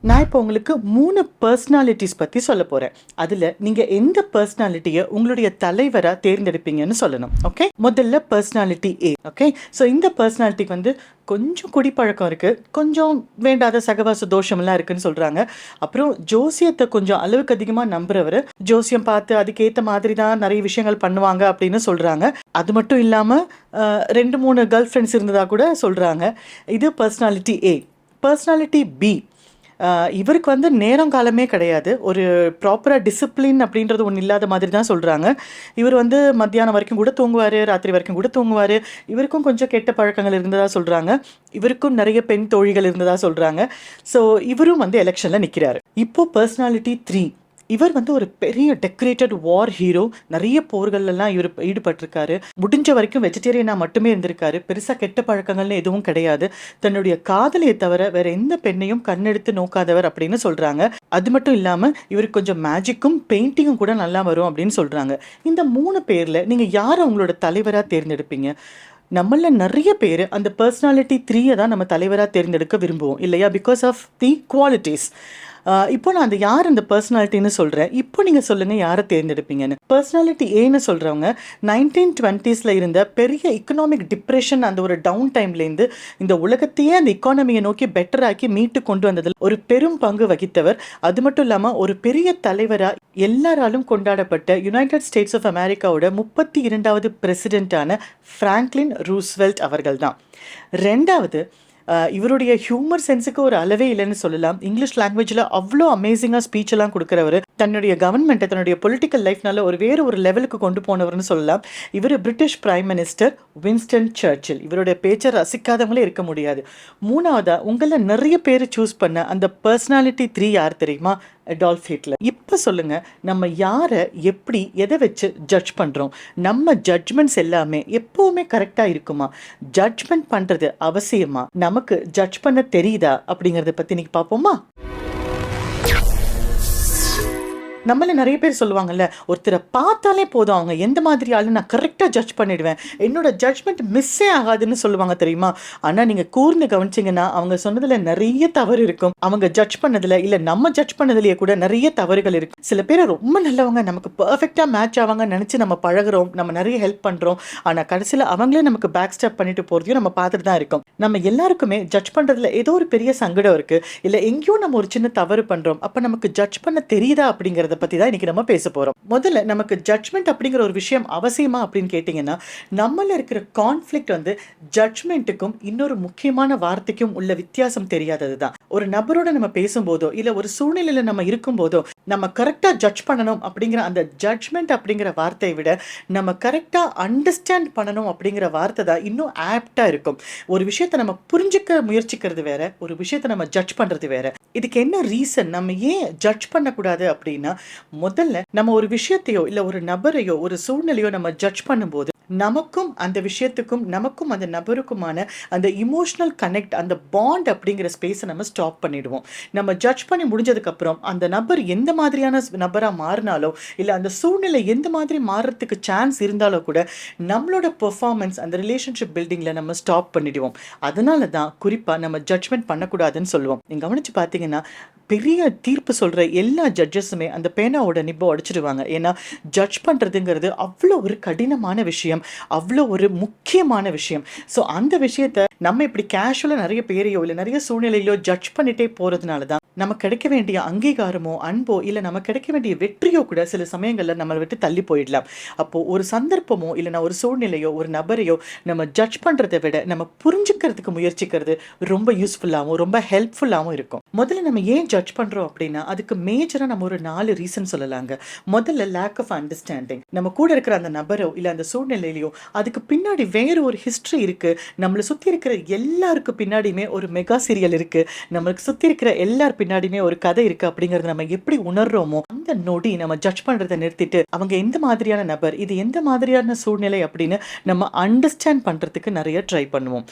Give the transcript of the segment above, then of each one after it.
நான் இப்போ உங்களுக்கு 3 பர்சனாலிட்டிஸ் பற்றி சொல்ல போகிறேன். அதில் நீங்கள் எந்த பர்சனாலிட்டியை உங்களுடைய தலைவராக தேர்ந்தெடுப்பீங்கன்னு சொல்லணும். ஓகே, முதல்ல பர்சனாலிட்டி ஏ. ஓகே, ஸோ இந்த பர்சனாலிட்டிக்கு வந்து கொஞ்சம் குடிப்பழக்கம் இருக்குது, கொஞ்சம் வேண்டாத சகவாச தோஷமெல்லாம் இருக்குன்னு சொல்கிறாங்க. அப்புறம் ஜோசியத்தை கொஞ்சம் அளவுக்கு அதிகமாக நம்புறவர், ஜோசியம் பார்த்து அதுக்கேற்ற மாதிரி தான் நிறைய விஷயங்கள் பண்ணுவாங்க அப்படின்னு சொல்கிறாங்க. அது மட்டும் இல்லாமல் 2-3 கேர்ள் ஃப்ரெண்ட்ஸ் இருந்ததாக கூட சொல்கிறாங்க. இது பர்சனாலிட்டி ஏ. பர்சனாலிட்டி பி, இவருக்கு வந்து நேரம் காலமே கிடையாது, ஒரு ப்ராப்பராக டிசிப்ளின் அப்படின்றது ஒன்று இல்லாத மாதிரி தான் சொல்கிறாங்க. இவர் வந்து மத்தியானம் வரைக்கும் கூட தூங்குவார், ராத்திரி வரைக்கும் கூட தூங்குவார். இவருக்கும் கொஞ்சம் கெட்ட பழக்கங்கள் இருந்ததாக சொல்கிறாங்க. இவருக்கும் நிறைய பெண் தோழிகள் இருந்ததாக சொல்கிறாங்க. ஸோ இவரும் வந்து எலெக்ஷனில் நிற்கிறாரு. இப்போது பர்சனாலிட்டி 3, இவர் வந்து ஒரு பெரிய டெக்கரேட்டட் வார் ஹீரோ. நிறைய போர்களெல்லாம் இவர் ஈடுபட்டிருக்காரு. முடிஞ்ச வரைக்கும் வெஜிடேரியனாக மட்டுமே இருந்திருக்காரு. பெருசாக கெட்ட பழக்கங்கள்னு எதுவும் கிடையாது. தன்னுடைய காதலியை தவிர வேற எந்த பெண்ணையும் கண்ணெடுத்து நோக்காதவர் அப்படின்னு சொல்கிறாங்க. அது மட்டும் இல்லாமல் இவருக்கு கொஞ்சம் மேஜிக்கும் பெயிண்டிங்கும் கூட நல்லா வரும் அப்படின்னு சொல்கிறாங்க. இந்த 3 பேரில் நீங்கள் யாரை உங்களோட தலைவராக தேர்ந்தெடுப்பீங்க? நம்மள நிறைய பேர் அந்த பர்சனாலிட்டி 3 தான் நம்ம தலைவராக தேர்ந்தெடுக்க விரும்புவோம் இல்லையா? Because of the qualities. இப்போ நான் அந்த யார் அந்த பர்சனாலிட்டின்னு சொல்கிறேன். இப்போ நீங்கள் சொல்லுங்கள் யாரை தேர்ந்தெடுப்பீங்கன்னு. பர்சனாலிட்டி ஏன்னு சொல்கிறவங்க 1920s இருந்த பெரிய எக்கனாமிக் டிப்ரெஷன், அந்த ஒரு டவுன் டைம்லேருந்து இந்த உலகத்தையே அந்த எக்கானமியை நோக்கி பெட்டராக்கி மீட்டு கொண்டு வந்ததில் ஒரு பெரும் பங்கு வகித்தவர். அது மட்டும் இல்லாமல் ஒரு பெரிய தலைவராக எல்லாராலும் கொண்டாடப்பட்ட யுனைடெட் ஸ்டேட்ஸ் ஆஃப் அமெரிக்காவோட 32வது பிரசிடென்ட்டான ஃப்ராங்க்லின் ரூஸ்வெல்ட் அவர்கள் தான். ரெண்டாவது, இவருடைய ஹியூமர் சென்ஸுக்கு ஒரு அளவே இல்லைன்னு சொல்லலாம். இங்கிலீஷ் லாங்குவேஜில் அவ்வளோ அமேசிங்காக ஸ்பீச் எல்லாம் கொடுக்குறவர். தன்னுடைய கவர்மெண்ட்டை தன்னுடைய பொலிட்டிக்கல் லைஃப்னால வேறு ஒரு லெவலுக்கு கொண்டு போனவர்னு சொல்லலாம். இவர் British prime minister Winston Churchill. இவருடைய பேச்சை ரசிக்காதவங்களே இருக்க முடியாது. மூணாவதாக உங்களில் நிறைய பேர் சூஸ் பண்ண அந்த பர்சனாலிட்டி 3 யார் தெரியுமா? Adolf Hitler. இப்போ சொல்லுங்கள், நம்ம யாரை எப்படி எதை வச்சு ஜட்ஜ் பண்ணுறோம்? நம்ம ஜட்ஜ்மெண்ட்ஸ் எல்லாமே எப்போவுமே கரெக்டாக இருக்குமா? ஜட்ஜ்மெண்ட் பண்ணுறது அவசியமா? நமக்கு ஜட்ஜ் பண்ண தெரியுதா அப்படிங்கிறத பற்றி இன்னைக்கு பார்ப்போமா? நம்மள நிறைய பேர் சொல்லுவாங்கல்ல, ஒருத்தரை பார்த்தாலே போதும் அவங்க எந்த மாதிரி ஆளு நான் கரெக்டாக ஜட்ஜ் பண்ணிடுவேன், என்னோட ஜட்ஜ்மெண்ட் மிஸ்ஸே ஆகாதுன்னு சொல்லுவாங்க தெரியுமா? ஆனால் நீங்கள் கூர்ந்து கவனிச்சிங்கன்னா அவங்க சொன்னதில் நிறைய தவறு இருக்கும். அவங்க ஜட்ஜ் பண்ணதில் இல்லை நம்ம ஜட்ஜ் பண்ணதுலேயே கூட நிறைய தவறுகள் இருக்கும். சில பேர் ரொம்ப நல்லவங்க, நமக்கு பர்ஃபெக்டாக மேட்ச் ஆவாங்க நினச்சி நம்ம பழகிறோம், நம்ம நிறைய ஹெல்ப் பண்ணுறோம். ஆனால் கடைசியில் அவங்களே நமக்கு பேக் ஸ்டெப் பண்ணிட்டு போகிறதையும் நம்ம பார்த்துட்டு தான் இருக்கோம். நம்ம எல்லாருக்குமே ஜட்ஜ் பண்ணுறதுல ஏதோ ஒரு பெரிய சங்கடம் இருக்குது, இல்லை எங்கேயும் நம்ம ஒரு சின்ன தவறு பண்ணுறோம். அப்போ நமக்கு ஜட்ஜ் பண்ண தெரியுதா அப்படிங்கிறத பற்றி தான் இன்னைக்கு நம்ம பேச போகிறோம். முதல்ல நமக்கு ஜட்ஜ்மெண்ட் அப்படிங்கிற ஒரு விஷயம் அவசியமா அப்படின்னு கேட்டிங்கன்னா, நம்மள இருக்கிற கான்ஃப்ளிக்ட் வந்து ஜட்ஜ்மெண்ட்டுக்கும் இன்னொரு முக்கியமான வார்த்தைக்கும் உள்ள வித்தியாசம் தெரியாதது தான். ஒரு நபரோட நம்ம பேசும்போதோ இல்லை ஒரு சூழ்நிலையில் நம்ம இருக்கும்போதோ நம்ம கரெக்டாக ஜட்ஜ் பண்ணணும் அப்படிங்கிற அந்த ஜட்ஜ்மெண்ட் அப்படிங்கிற வார்த்தையை விட நம்ம கரெக்டாக அண்டர்ஸ்டாண்ட் பண்ணணும் அப்படிங்கிற வார்த்தை தான் இன்னும் ஆப்டாக இருக்கும். ஒரு விஷயத்தை நம்ம புரிஞ்சுக்க முயற்சிக்கிறது வேற, ஒரு விஷயத்தை நம்ம ஜட்ஜ் பண்ணுறது வேற. இதுக்கு என்ன ரீசன்? நம்ம ஏன் ஜட்ஜ் பண்ணக்கூடாது அப்படின்னா, முதல்ல நம்ம ஒரு விஷயத்தையோ இல்லை ஒரு நபரையோ ஒரு சூழ்நிலையோ நம்ம ஜட்ஜ் பண்ணும்போது நமக்கும் அந்த விஷயத்துக்கும் நமக்கும் அந்த நபருக்குமான அந்த இமோஷனல் கனெக்ட், அந்த பாண்ட் அப்படிங்கிற ஸ்பேஸை நம்ம ஸ்டாப் பண்ணிடுவோம். நம்ம ஜட்ஜ் பண்ணி முடிஞ்சதுக்கப்புறம் அந்த நபர் எந்த மாதிரியான நபராக மாறினாலோ இல்லை அந்த சூழ்நிலை எந்த மாதிரி மாறுறதுக்கு சான்ஸ் இருந்தாலோ கூட நம்மளோட பெர்ஃபார்மன்ஸ் அந்த ரிலேஷன்ஷிப் பில்டிங்கில் நம்ம ஸ்டாப் பண்ணிடுவோம். அதனால தான் குறிப்பாக நம்ம ஜட்ஜ்மெண்ட் பண்ணக்கூடாதுன்னு சொல்லுவோம். நீங்கள் கவனித்து பார்த்தீங்கன்னா, பெரிய தீர்ப்பு சொல்கிற எல்லா ஜட்ஜஸுமே அந்த பேனாவோட நிப்பை உடைச்சிடுவாங்க. ஏன்னா ஜட்ஜ் பண்ணுறதுங்கிறது அவ்வளோ ஒரு கடினமான விஷயம், அவ்வளோ ஒரு முக்கியமான விஷயம். ஸோ அந்த விஷயத்தை நம்ம இப்படி கேஷுவலாக நிறைய பேரையோ இல்லை நிறைய சூழ்நிலையிலோ ஜட்ஜ் பண்ணிகிட்டே போகிறதுனால தான் நமக்கு கிடைக்க வேண்டிய அங்கீகாரமோ அன்போ இல்லை நமக்கு கிடைக்க வேண்டிய வெற்றியோ கூட சில சமயங்களில் நம்மளை விட்டு தள்ளி போயிடலாம். அப்போது ஒரு சந்தர்ப்பமோ இல்லைனா ஒரு சூழ்நிலையோ ஒரு நபரையோ நம்ம ஜட்ஜ் பண்ணுறதை விட நம்ம புரிஞ்சுக்கிறதுக்கு முயற்சிக்கிறது ரொம்ப யூஸ்ஃபுல்லாகவும் ரொம்ப ஹெல்ப்ஃபுல்லாகவும் இருக்கும். முதல்ல நம்ம ஏன் ஜட்ஜ் பண்ணுறோம் அப்படின்னா, அதுக்கு மேஜராக நம்ம ஒரு 4 ரீசன் சொல்லலாங்க. முதல்ல லேக் ஆஃப் அண்டர்ஸ்டாண்டிங். நம்ம கூட இருக்கிற அந்த நபரோ இல்லை அந்த சூழ்நிலையிலையோ அதுக்கு பின்னாடி வேறு ஒரு ஹிஸ்ட்ரி இருக்குது. நம்மளை சுற்றி இருக்கிற எல்லாருக்கு பின்னாடியுமே ஒரு மெகா சீரியல் இருக்குது. நம்மளுக்கு சுற்றி இருக்கிற எல்லார் பின்னாடியுமே ஒரு கதை இருக்குது. அப்படிங்கிறத நம்ம எப்படி உணர்றோமோ அந்த நொடி நம்ம ஜட்ஜ் பண்ணுறதை நிறுத்திட்டு அவங்க எந்த மாதிரியான நபர், இது எந்த மாதிரியான சூழ்நிலை அப்படின்னு நம்ம அண்டர்ஸ்டாண்ட் பண்ணுறதுக்கு நிறைய ட்ரை பண்ணுவோம்.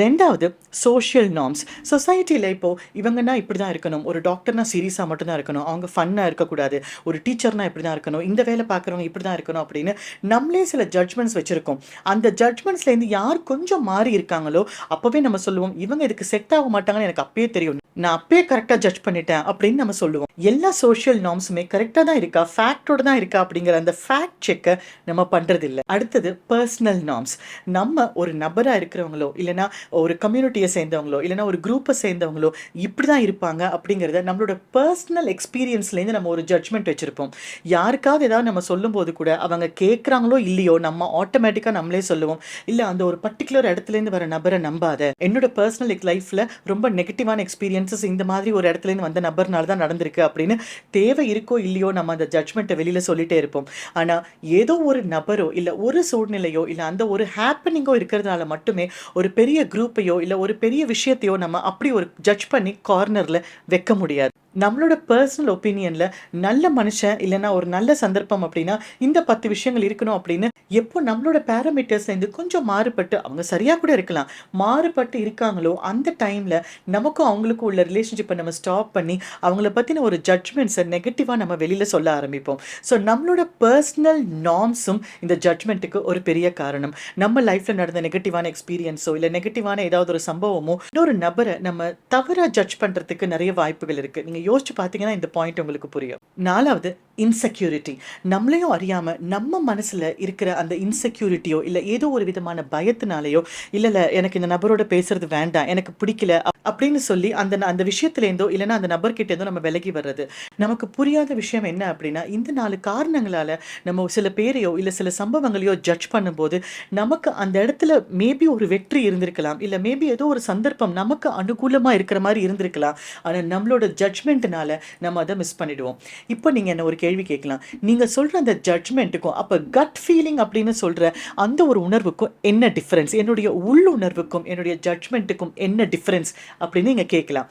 ரெண்டாவது, சோஷியல் நார்ம்ஸ். சொசைட்டியில் இப்போது இவங்கன்னா இப்படி தான் இருக்கணும், ஒரு டாக்டர்னா சீரியஸாக மட்டும்தான் இருக்கணும், அவங்க ஃபன்னாக இருக்கக்கூடாது, ஒரு டீச்சர்னா இப்படி தான் இருக்கணும், இந்த வேலை பார்க்குறவங்க இப்படி தான் இருக்கணும் அப்படின்னு நம்மளே சில ஜட்ஜ்மெண்ட்ஸ் வச்சுருக்கோம். அந்த ஜட்ஜ்மெண்ட்ஸ்லேருந்து யார் கொஞ்சம் மாறி இருக்காங்களோ அப்போவே நம்ம சொல்லுவோம், இவங்க இதுக்கு செட் ஆக மாட்டாங்கன்னு எனக்கு அப்பயே தெரியும், நான் அப்பயே கரெக்டாக ஜட்ஜ் பண்ணிட்டேன் அப்படின்னு நம்ம சொல்லுவோம். எல்லா சோஷியல் நார்ம்ஸுமே கரெக்டாக தான் இருக்கா, ஃபேக்டோட தான் இருக்கா அப்படிங்கிற அந்த ஃபேக்ட் செக்கை நம்ம பண்ணுறது இல்லை. அடுத்தது பர்சனல் நார்ம்ஸ். நம்ம ஒரு நபராக இருக்கிறவங்களோ இல்லைனா ஒரு கம்யூனிட்டியை சேர்ந்தவங்களோ இல்லைனா ஒரு குரூப்பை சேர்ந்தவங்களோ இப்படி தான் இருப்பாங்க அப்படிங்கிறத நம்மளோட பர்சனல் எக்ஸ்பீரியன்ஸ்லேருந்து நம்ம ஒரு ஜட்ஜ்மெண்ட் வச்சுருப்போம். யாருக்காவது ஏதாவது நம்ம சொல்லும்போது கூட அவங்க கேட்குறாங்களோ இல்லையோ நம்ம ஆட்டோமேட்டிக்காக நம்மளே சொல்லுவோம், இல்லை அந்த ஒரு பர்டிகுலர் இடத்துலேருந்து வர நபரை நம்பாத, என்னோட பர்சனல் லைஃப்பில் ரொம்ப நெகட்டிவான எக்ஸ்பீரியன்ஸஸ் இந்த மாதிரி ஒரு இடத்துலேருந்து வந்த நபர்னால தான் நடந்திருக்கு அப்படின்னு தேவை இருக்கோ இல்லையோ நம்ம அந்த ஜட்ஜ்மெண்ட்டை வெளியில் சொல்லிட்டே இருப்போம். ஆனால் ஏதோ ஒரு நபரோ இல்லை ஒரு சூழ்நிலையோ இல்லை அந்த ஒரு ஹேப்பனிங்கோ இருக்கிறதுனால மட்டுமே ஒரு பெரிய குரூப்பையோ இல்லை ஒரு பெரிய விஷயத்தையோ நம்ம அப்படி ஒரு ஜட்ஜ் பண்ணி கார்னரில் வைக்க முடியாது. நம்மளோட பர்சனல் ஒப்பீனியனில் நல்ல மனுஷன் இல்லைன்னா ஒரு நல்ல சந்தர்ப்பம் அப்படின்னா இந்த 10 விஷயங்கள் இருக்கணும் அப்படின்னு எப்போ நம்மளோட பேராமீட்டர்ஸ்லேருந்து கொஞ்சம் மாறுபட்டு, அவங்க சரியாக கூட இருக்கலாம், மாறுபட்டு இருக்காங்களோ அந்த டைமில் நமக்கும் அவங்களுக்கும் உள்ள ரிலேஷன்ஷிப்பை நம்ம ஸ்டாப் பண்ணி அவங்கள பற்றின ஒரு ஜட்ஜ்மெண்ட்ஸை நெகட்டிவாக நம்ம வெளியில் சொல்ல ஆரம்பிப்போம். ஸோ நம்மளோட பர்சனல் நார்ம்ஸும் இந்த ஜட்ஜ்மெண்ட்டுக்கு ஒரு பெரிய காரணம். நம்ம லைஃப்பில் நடந்த நெகட்டிவான எக்ஸ்பீரியன்ஸோ இல்லை நெகட்டிவான ஏதாவது ஒரு சம்பவமோ இன்னொரு நபரை நம்ம தவறாக ஜட்ஜ் பண்ணுறதுக்கு நிறைய வாய்ப்புகள் இருக்குது. நீங்கள் யோசிச்சு பார்த்தீங்கன்னா இந்த பாயிண்ட் உங்களுக்கு புரியும். 4வது இன்செக்யூரிட்டி. நம்மளையும் அறியாமல் நம்ம மனசில் இருக்கிற அந்த இன்செக்யூரிட்டியோ இல்லை ஏதோ ஒரு விதமான பயத்தினாலேயோ இல்லை எனக்கு இந்த நபரோட பேசுறது வேண்டாம், எனக்கு பிடிக்கல அப்படின்னு சொல்லி அந்த அந்த விஷயத்துலேருந்தோ இல்லைன்னா அந்த நபர்கிட்டேருந்தோ நம்ம விலகி வர்றது. நமக்கு புரியாத விஷயம் என்ன அப்படின்னா, இந்த 4 காரணங்களால் நம்ம சில பேரையோ இல்லை சில சம்பவங்களையோ ஜட்ஜ் பண்ணும்போது நமக்கு அந்த இடத்துல மேபி ஒரு வெற்றி இருந்திருக்கலாம், இல்லை மேபி ஏதோ ஒரு சந்தர்ப்பம் நமக்கு அனுகூலமாக இருக்கிற மாதிரி இருந்திருக்கலாம். ஆனால் நம்மளோட ஜட்ஜ்மெண்ட்னால நம்ம அதை மிஸ் பண்ணிடுவோம். இப்போ நீங்கள் என்ன ஒரு கேள்வி கேட்கலாம், நீங்கள் சொல்கிற அந்த ஜட்ஜ்மெண்ட்டுக்கும் அப்போ கட் ஃபீலிங் அப்படின்னு சொல்கிற அந்த ஒரு உணர்வுக்கும் என்ன டிஃப்ரென்ஸ், என்னுடைய உள்ளுணர்வுக்கும் என்னுடைய ஜட்ஜ்மெண்ட்டுக்கும் என்ன டிஃப்ரென்ஸ் அப்படின்னு நீங்கள் கேட்கலாம்.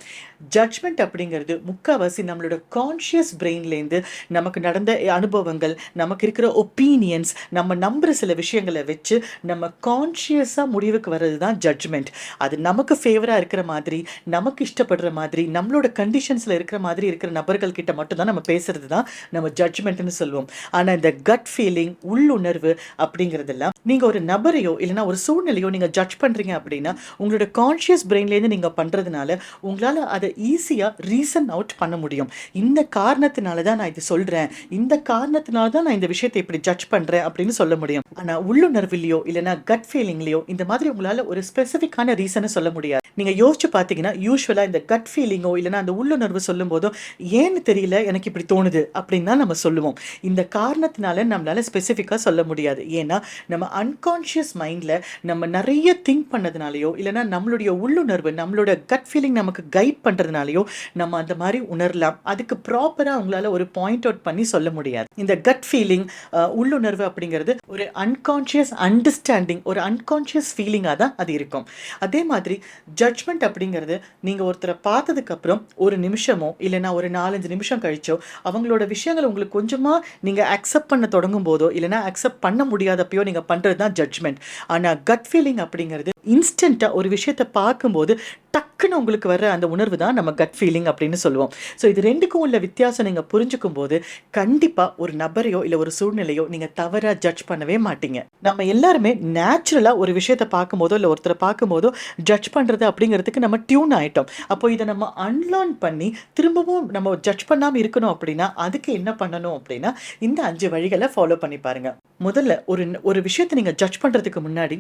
ஜட்ஜ்மெண்ட் அப்படிங்கிறது முக்கால்வாசி நம்மளோட கான்ஷியஸ் பிரெயின்லேருந்து நமக்கு நடந்த அனுபவங்கள், நமக்கு இருக்கிற ஒப்பீனியன்ஸ், நம்ம நம்புகிற சில விஷயங்களை வச்சு நம்ம கான்ஷியஸாக முடிவுக்கு வர்றது தான் ஜட்ஜ்மெண்ட். அது நமக்கு ஃபேவராக இருக்கிற மாதிரி, நமக்கு இஷ்டப்படுற மாதிரி, நம்மளோட கண்டிஷன்ஸில் இருக்கிற மாதிரி இருக்கிற நபர்கள் கிட்ட மட்டும்தான் நம்ம பேசுறது தான் நம்ம ஜட்ஜ்மெண்ட்னு சொல்லுவோம். ஆனால் இந்த கட் ஃபீலிங், உள்ளுணர்வு அப்படிங்கிறதெல்லாம் நீங்கள் ஒரு நபரையோ இல்லைனா ஒரு சூழ்நிலையோ நீங்கள் ஜட்ஜ் பண்ணுறீங்க அப்படின்னா உங்களோட கான்ஷியஸ் பிரெயின்லேருந்து நீங்கள் பண்ணுறதுனால உங்களால் அதை ஈஸியாக ரீசன் அவுட் பண்ண முடியும். இந்த காரணத்தினால தான் நான் இது சொல்கிறேன், இந்த காரணத்தினால தான் நான் இந்த விஷயத்தை இப்படி ஜட்ஜ் பண்ணுறேன் அப்படின்னு சொல்ல முடியும். ஆனால் உள்ளுணர்வுலையோ இல்லைனா கட் ஃபீலிங்லையோ இந்த மாதிரி உங்களால் ஒரு ஸ்பெசிஃபிக்கான ரீசனை சொல்ல முடியாது. நீங்கள் யோசிச்சு பார்த்தீங்கன்னா யூஸ்வலாக இந்த கட் ஃபீலிங்கோ இல்லைனா அந்த உள்ளுணர்வு சொல்லும் போதும் ஏன்னு தெரியல எனக்கு இப்படி தோணுது அப்படின்னு தான் நம்ம சொல்லுவோம். இந்த காரணத்தினால நம்மளால ஸ்பெசிஃபிக்காக சொல்ல முடியாது. ஏன்னா நம்ம அன்கான்ஷியஸ் மைண்டில் நம்ம நிறைய திங்க் பண்ணதுனாலையோ இல்லைனா நம்மளுடைய உள்ளுணர்வு, நம்மளோட கட் ஃபீலிங் நமக்கு கைட் பண்ணுறதுனாலையோ நம்ம அந்த மாதிரி உணரலாம். அதுக்கு ப்ராப்பராக அவங்களால ஒரு பாயிண்ட் அவுட் பண்ணி சொல்ல முடியாது. இந்த கட் ஃபீலிங், உள்ளுணர்வு அப்படிங்கிறது ஒரு அன்கான்ஷியஸ் அண்டர்ஸ்டாண்டிங், ஒரு அன்கான்ஷியஸ் ஃபீலிங்காக தான் அது இருக்கும். அதே மாதிரி ஜட்ஜ்மெண்ட் அப்படிங்கிறது நீங்கள் ஒருத்தரை பார்த்ததுக்கப்புறம் ஒரு நிமிஷமோ இல்லைனா ஒரு 4-5 நிமிஷம் கழிச்சோ அவங்களோட விஷயங்கள் உங்களுக்கு கொஞ்சமாக நீங்கள் அக்செப்ட் பண்ண தொடங்கும் போதோ இல்லைனா அக்செப்ட் பண்ண முடியாதப்பையோ நீங்கள் பண்ணுறது தான் ஜட்ஜ்மெண்ட். ஆனால் கட் ஃபீலிங் அப்படிங்கிறது இன்ஸ்டண்ட்டாக ஒரு விஷயத்தை பார்க்கும்போது டக்குன்னு உங்களுக்கு வர்ற அந்த உணர்வு தான் நம்ம கட் ஃபீலிங் அப்படின்னு சொல்லுவோம். ஸோ இது ரெண்டுக்கும் உள்ள வித்தியாசம் நீங்கள் புரிஞ்சுக்கும் போது கண்டிப்பாக ஒரு நபரையோ இல்லை ஒரு சூழ்நிலையோ நீங்கள் தவறாக ஜட்ஜ் பண்ணவே மாட்டீங்க. நம்ம எல்லாருமே நேச்சுரலாக ஒரு விஷயத்தை பார்க்கும்போதோ இல்லை ஒருத்தரை பார்க்கும்போதோ ஜட்ஜ் பண்ணுறது அப்படிங்கிறதுக்கு நம்ம டியூன் ஆகிட்டோம். அப்போ இதை நம்ம அன்லேர்ன் பண்ணி திரும்பவும் நம்ம ஜட்ஜ் பண்ணாமல் இருக்கணும் அப்படின்னா அதுக்கு என்ன பண்ணணும் அப்படின்னா இந்த 5 வழிகளை ஃபாலோ பண்ணி பாருங்கள். முதல்ல ஒரு விஷயத்தை நீங்கள் ஜட்ஜ் பண்ணுறதுக்கு முன்னாடி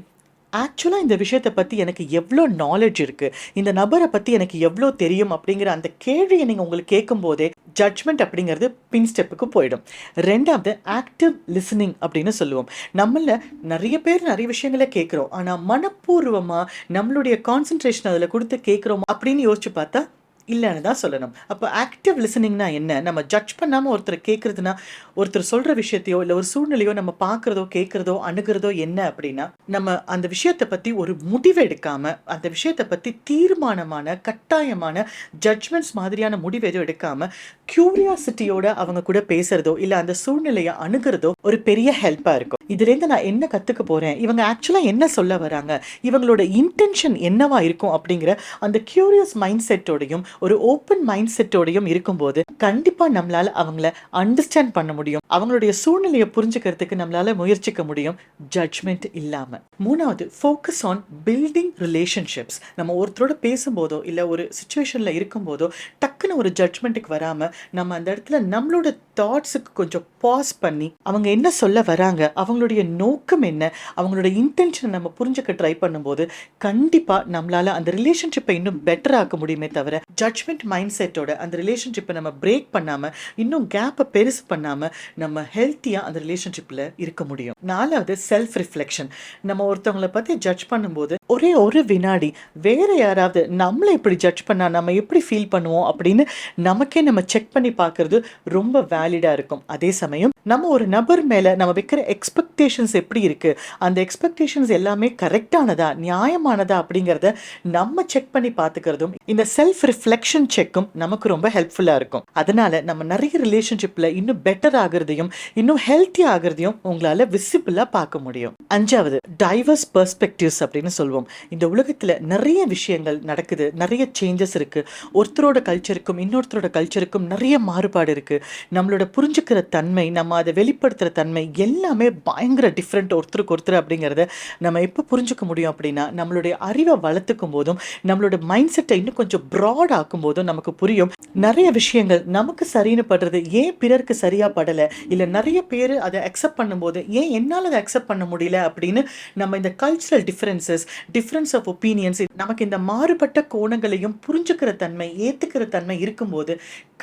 ஆக்சுவலாக இந்த விஷயத்தை பற்றி எனக்கு எவ்வளோ நாலேஜ் இருக்குது, இந்த நபரை பற்றி எனக்கு எவ்வளோ தெரியும் அப்படிங்கிற அந்த கேள்வியை நீங்கள் உங்களுக்கு கேட்கும்போதே ஜட்ஜ்மெண்ட் அப்படிங்கிறது பின் ஸ்டெப்புக்கு போயிடும். 2வது ஆக்டிவ் லிசனிங் அப்படின்னு சொல்லுவோம். நம்மள நிறைய பேர் நிறைய விஷயங்களை கேட்குறோம், ஆனால் மனப்பூர்வமாக நம்மளுடைய கான்சன்ட்ரேஷன் அதில் கொடுத்து கேட்குறோம் அப்படின்னு யோசிச்சு பார்த்தா இல்லைன்னு தான் சொல்லணும். அப்போ ஆக்டிவ் லிசனிங்னா என்ன? நம்ம ஜட்ஜ் பண்ணாமல் ஒருத்தர் கேட்குறதுனா, ஒருத்தர் சொல்கிற விஷயத்தையோ இல்லை ஒரு சூழ்நிலையோ நம்ம பார்க்குறதோ கேட்குறதோ அணுகிறதோ என்ன அப்படின்னா, நம்ம அந்த விஷயத்தை பற்றி ஒரு முடிவு எடுக்காமல், அந்த விஷயத்தை பற்றி தீர்மானமான கட்டாயமான ஜட்ஜ்மெண்ட்ஸ் மாதிரியான முடிவு எதுவும் எடுக்காமல் க்யூரியாசிட்டியோட அவங்க கூட பேசுகிறதோ இல்லை அந்த சூழ்நிலையை அணுகிறதோ ஒரு பெரிய ஹெல்ப்பாக இருக்கும். இதுலேருந்து நான் என்ன கற்றுக்க போகிறேன், இவங்க ஆக்சுவலாக என்ன சொல்ல வராங்க, இவங்களோட இன்டென்ஷன் என்னவா இருக்கும் அப்படிங்கிற அந்த கியூரியஸ் மைண்ட் செட்டோடையும் ஒரு ஓப்பன் மைண்ட் செட்டோடையும் இருக்கும்போது கண்டிப்பாக நம்மளால் அவங்கள அண்டர்ஸ்டாண்ட் பண்ண முடியும். அவங்களுடைய சூழ்நிலையை புரிஞ்சுக்கிறதுக்கு நம்மளால் முயற்சிக்க முடியும், ஜட்ஜ்மெண்ட் இல்லாமல். மூணாவது, ஃபோக்கஸ் ஆன் பில்டிங் ரிலேஷன்ஷிப்ஸ். நம்ம ஒருத்தரோட பேசும்போதோ இல்லை ஒரு சுச்சுவேஷனில் இருக்கும்போதோ டக்குன்னு ஒரு ஜட்ஜ்மெண்ட்டுக்கு வராமல் நம்ம அந்த இடத்துல நம்மளோட தாட்ஸுக்கு கொஞ்சம் பாஸ் பண்ணி அவங்க என்ன சொல்ல வராங்க, அவங்களுடைய நோக்கம் என்ன, அவங்களோட இன்டென்ஷனை நம்ம புரிஞ்சுக்க ட்ரை பண்ணும்போது கண்டிப்பாக நம்மளால் அந்த ரிலேஷன்ஷிப்பை இன்னும் பெட்டர் ஆக்க முடியுமே தவிர ஜட்ஜ்மெண்ட் மைண்ட் செட்டோட அந்த ரிலேஷன்ஷிப்பை நம்ம பிரேக் பண்ணாமல் இன்னும் கேப்பை பெருசு பண்ணாமல் நம்ம ஹெல்த்தியாக அந்த ரிலேஷன்ஷிப்பில் இருக்க முடியும். நாலாவது, செல்ஃப் ரிஃப்ளெக்ஷன். நம்ம ஒருத்தவங்களை பற்றி ஜட்ஜ் பண்ணும்போது ஒரே ஒரு வினாடி வேற யாராவது நம்மளை எப்படி ஜட்ஜ் பண்ணால் நம்ம எப்படி ஃபீல் பண்ணுவோம் அப்படின்னு நமக்கே நம்ம செக் பண்ணி பார்க்கறது ரொம்ப வேலிடாக இருக்கும். அதே சமயம் நம்ம ஒரு நபர் மேலே நம்ம வைக்கிற எக்ஸ்பெக்டேஷன்ஸ் எப்படி இருக்குது, அந்த எக்ஸ்பெக்டேஷன்ஸ் எல்லாமே கரெக்டானதா நியாயமானதா அப்படிங்கிறத நம்ம செக் பண்ணி பார்த்துக்கிறதும் இந்த செல்ஃப் ரிஃப்ளெக்ஷன் செக்கும் நமக்கு ரொம்ப ஹெல்ப்ஃபுல்லாக இருக்கும். அதனால நம்ம நிறைய ரிலேஷன்ஷிப்பில் இன்னும் பெட்டர் ஆகிறதையும் இன்னும் ஹெல்த்தி ஆகிறதையும் உங்களால் விசிபிளாக பார்க்க முடியும். அஞ்சாவது, டைவர்ஸ் பெர்ஸ்பெக்டிவ்ஸ் அப்படின்னு சொல்லுவோம். இந்த உலகத்தில் நிறைய விஷயங்கள் நடக்குது, நிறைய சேஞ்சஸ் இருக்குது. ஒருத்தரோட கல்ச்சருக்கும் இன்னொருத்தரோட கல்ச்சருக்கும் நிறைய மாறுபாடு இருக்குது. நம்மளோட புரிஞ்சுக்கிற தன்மை, நம்ம அதை வெளிப்படுத்துகிற தன்மை எல்லாமே பயங்கர டிஃப்ரெண்ட் ஒருத்தருக்கு ஒருத்தர் அப்படிங்கிறத நம்ம எப்போ புரிஞ்சுக்க முடியும் அப்படின்னா நம்மளுடைய அறிவை வளர்த்துக்கும் போதும் நம்மளோட மைண்ட் செட்டை இன்னும் கொஞ்சம் ப்ராட் ஆக்கும் போதும் நமக்கு புரியும் நிறைய விஷயங்கள் நமக்கு சரின்னு படுறது ஏன் பிறருக்கு சரியா படலை, இல்லை நிறைய பேர் அதை அக்செப்ட் பண்ணும்போது ஏன் என்னால் அதை அக்செப்ட் பண்ண முடியல அப்படின்னு நம்ம இந்த கல்ச்சரல் டிஃப்ரென்ஸ் ஆஃப் ஒப்பீனியன்ஸ், நமக்கு இந்த மாறுபட்ட கோணங்களையும் புரிஞ்சுக்கிற தன்மை ஏற்றுக்கிற தன்மை இருக்கும்போது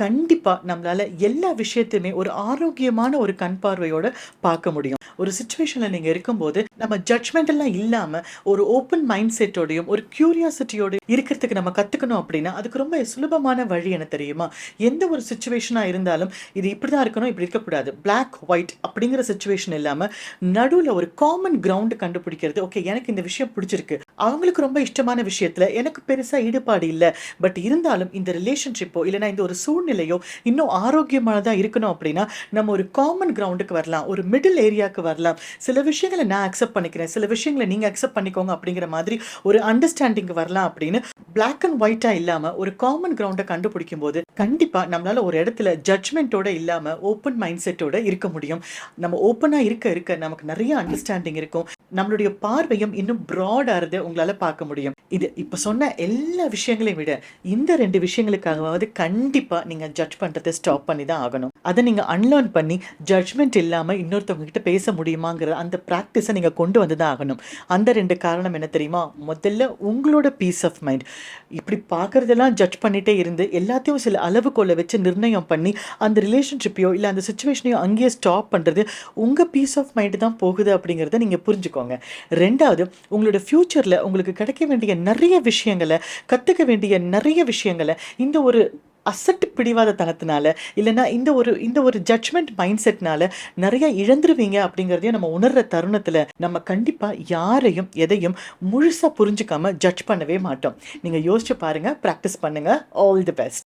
கண்டிப்பாக நம்மளால் எல்லா விஷயத்தையுமே ஒரு ஆரோக்கியமான ஒரு கண் பார்வையோட பார்க்க முடியும். ஒரு சுச்சுவேஷனில் நீங்கள் இருக்கும்போது நம்ம ஜட்ஜ்மெண்ட் எல்லாம் இல்லாமல் ஒரு ஓப்பன் மைண்ட் செட்டோடையும் ஒரு கியூரியாசிட்டியோட இருக்கிறதுக்கு நம்ம கற்றுக்கணும் அப்படின்னா அதுக்கு ரொம்ப சுலபமான வழி என்ன தெரியுமா? எந்த ஒரு சுச்சுவேஷனாக இருந்தாலும் இது இப்படி தான் இருக்கணும், இப்படி இருக்கக்கூடாது, பிளாக் ஒயிட் அப்படிங்கிற சுச்சுவேஷன் இல்லாமல் நடுவில் ஒரு காமன் கிரவுண்டு கண்டுபிடிக்கிறது. ஓகே, எனக்கு இந்த விஷயம் பிடிச்சிருக்கு, அவங்களுக்கு ரொம்ப இஷ்டமான விஷயத்தில் எனக்கு பெருசாக ஈடுபாடு இல்லை, பட் இருந்தாலும் இந்த ரிலேஷன்ஷிப்போ இல்லைனா இந்த ஒரு சூழ்நிலையோ இன்னும் ஆரோக்கியமானதாக இருக்கணும் அப்படின்னா நம்ம ஒரு காமன் கிரவுண்டுக்கு வரலாம், ஒரு மிடில் ஏரியாவுக்கு வரலாம். சில விஷயங்களை நான் அக்செப்ட் பண்ணிக்கிறேன், சில விஷயங்களை நீங்கள் அக்செப்ட் பண்ணிக்கோங்க அப்படிங்கிற மாதிரி ஒரு அண்டர்ஸ்டாண்டிங் வரலாம் அப்படின்னு பிளாக் அண்ட் ஒயிட்டாக இல்லாமல் ஒரு காமன் கிரவுண்டை கண்டுபிடிக்கும் போது கண்டிப்பாக நம்மளால் ஒரு இடத்துல ஜட்ஜ்மெண்ட்டோட இல்லாமல் ஓப்பன் மைண்ட் செட்டோட இருக்க முடியும். நம்ம ஓப்பனாக இருக்க நமக்கு நிறைய அண்டர்ஸ்டாண்டிங் இருக்கும், நம்மளுடைய பார்வையும் இன்னும் ப்ராடாகிறத உங்களால் பார்க்க முடியும். இது இப்போ சொன்ன எல்லா விஷயங்களையும் விட இந்த 2 விஷயங்களுக்காகவாவது கண்டிப்பாக நீங்கள் ஜட்ஜ் பண்ணுறதை ஸ்டாப் பண்ணி தான் ஆகணும். அதை நீங்கள் அன்லேர்ன் பண்ணி ஜட்ஜ்மெண்ட் இல்லாமல் இன்னொருத்தவங்க கிட்ட பேச முடியுமாங்கிற அந்த ப்ராக்டிஸை நீங்கள் கொண்டு வந்து தான் ஆகணும். அந்த 2 காரணம் என்ன தெரியுமா? முதல்ல உங்களோட பீஸ் ஆஃப் மைண்ட். இப்படி பார்க்குறதெல்லாம் ஜட்ஜ் பண்ணிகிட்டே இருந்து எல்லாத்தையும் சில அளவுகோலை வச்சு நிர்ணயம் பண்ணி அந்த ரிலேஷன்ஷிப்பையோ இல்லை அந்த சுச்சுவேஷனையோ அங்கேயே ஸ்டாப் பண்ணுறது உங்கள் பீஸ் ஆஃப் மைண்டு தான் போகுது அப்படிங்கிறத நீங்கள் புரிஞ்சுக்கோங்க. 2வது, உங்களோட ஃப்யூச்சரில் உங்களுக்கு கிடைக்க வேண்டிய நிறைய விஷயங்களை, கற்றுக்க வேண்டிய நிறைய விஷயங்களை இந்த ஒரு அசட்டு பிடிவாதத்தனத்தினால இல்லைன்னா இந்த ஒரு ஜட்ஜ்மெண்ட் மைண்ட் செட்னால நிறைய இழந்துருவீங்க அப்படிங்கிறதையும் நம்ம உணர்கிற தருணத்தில் நம்ம கண்டிப்பாக யாரையும் எதையும் முழுசாக புரிஞ்சுக்காம ஜட்ஜ் பண்ணவே மாட்டோம். நீங்கள் யோசிச்சு பாருங்கள், ப்ராக்டிஸ் பண்ணுங்கள். All the best.